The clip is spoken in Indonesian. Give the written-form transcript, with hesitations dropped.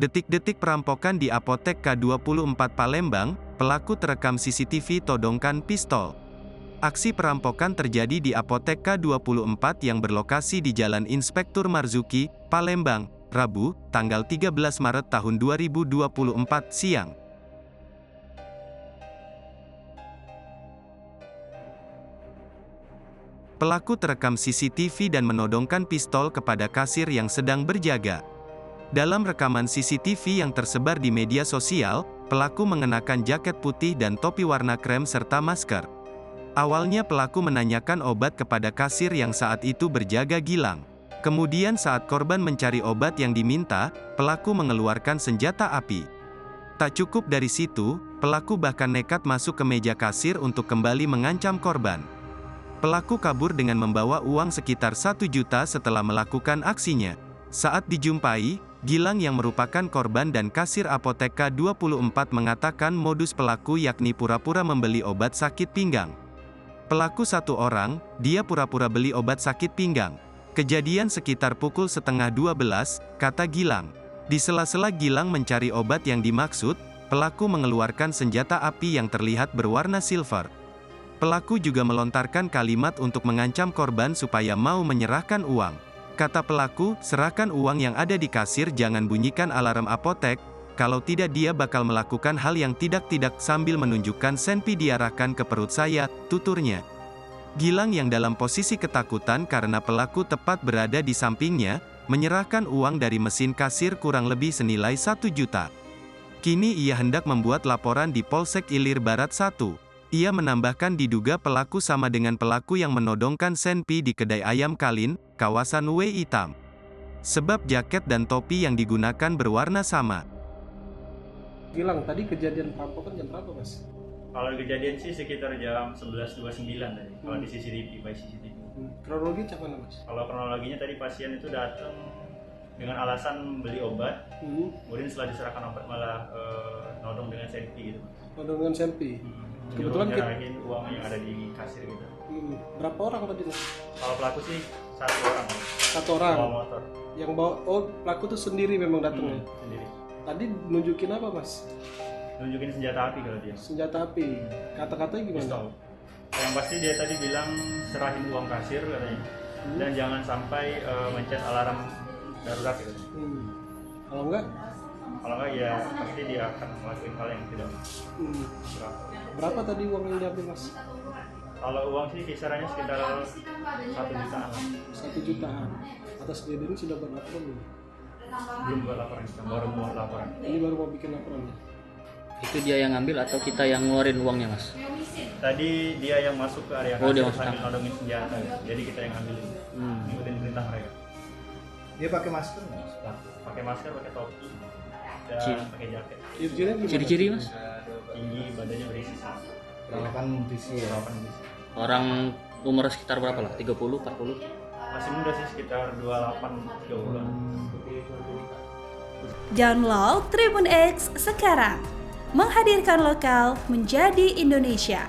Detik-detik perampokan di Apotek K24 Palembang, pelaku terekam CCTV todongkan pistol. Aksi perampokan terjadi di Apotek K24 yang berlokasi di Jalan Inspektur Marzuki, Palembang, Rabu, tanggal 13 Maret tahun 2024 siang. Pelaku terekam CCTV dan menodongkan pistol kepada kasir yang sedang berjaga. Dalam rekaman CCTV yang tersebar di media sosial, pelaku mengenakan jaket putih dan topi warna krem serta masker. Awalnya pelaku menanyakan obat kepada kasir yang saat itu berjaga Gilang. Kemudian saat korban mencari obat yang diminta, pelaku mengeluarkan senjata api. Tak cukup dari situ, pelaku bahkan nekat masuk ke meja kasir untuk kembali mengancam korban. Pelaku kabur dengan membawa uang sekitar 1 juta setelah melakukan aksinya. Saat dijumpai, Gilang yang merupakan korban dan kasir Apotek K24 mengatakan modus pelaku yakni pura-pura membeli obat sakit pinggang. Pelaku satu orang, dia pura-pura beli obat sakit pinggang. Kejadian sekitar pukul 11:30, kata Gilang. Di sela-sela Gilang mencari obat yang dimaksud, pelaku mengeluarkan senjata api yang terlihat berwarna silver. Pelaku juga melontarkan kalimat untuk mengancam korban supaya mau menyerahkan uang. Kata pelaku, serahkan uang yang ada di kasir, jangan bunyikan alarm apotek, kalau tidak dia bakal melakukan hal yang tidak-tidak sambil menunjukkan senpi diarahkan ke perut saya, tuturnya. Gilang yang dalam posisi ketakutan karena pelaku tepat berada di sampingnya, menyerahkan uang dari mesin kasir kurang lebih senilai 1 juta. Kini ia hendak membuat laporan di Polsek Ilir Barat 1. Ia menambahkan diduga pelaku sama dengan pelaku yang menodongkan senpi di kedai ayam Kalin, kawasan Weitam. Sebab jaket dan topi yang digunakan berwarna sama. Gilang, tadi kejadian perampokan jam berapa, Mas? Kalau kejadian sih sekitar jam 11.29 tadi, kalau di CCTV, by CCTV. Kronologi mana, Mas? Kalau kronologinya tadi pasien itu datang dengan alasan beli obat, kemudian setelah diserahkan obat malah nodong dengan senpi gitu. Nodong dengan senpi? Kebetulan nyerahin uang yang ada di kasir gitu. Berapa orang tadi, Mas? Kalau pelaku sih satu orang. Satu orang? Bawa motor. Yang bawa, oh pelaku tuh sendiri memang datangnya? Sendiri. Tadi nunjukin apa, Mas? Nunjukin senjata api kalau dia. Senjata api? Kata-katanya gimana? Pistol. Yang pasti dia tadi bilang serahin uang kasir katanya. Dan jangan sampai mencet alarm darurat gitu. Kalau enggak? Kalau enggak ya pasti dia akan melakukan hal yang tidak Berapa tadi uang yang diambil, Mas? Kalau uang sih kisarannya sekitar 1 jutaan lah. 1 jutaan. Atas kejadian ini sudah buat laporan belum? Belum buat laporan, kita baru buat laporan. Ini baru mau bikin laporan ya? Itu dia yang ngambil atau kita yang ngeluarin uangnya, Mas? Tadi dia yang masuk ke area dia kasir masuk sambil nodongin senjata, jadi kita yang ngambilin. Ngikutin perintah mereka. Dia pakai masker nggak? Pakai masker, pakai topi, dan pakai jaket. Ciri-cirinya gimana? Ciri-ciri, Mas? Tinggi, badannya berisi sih. Perawakan berisi ya. Perawakan berisi. Orang umur sekitar berapa lah? 30, 40? Masih muda sih, sekitar 28, 30-an. Download Tribun X sekarang. Menghadirkan lokal menjadi Indonesia.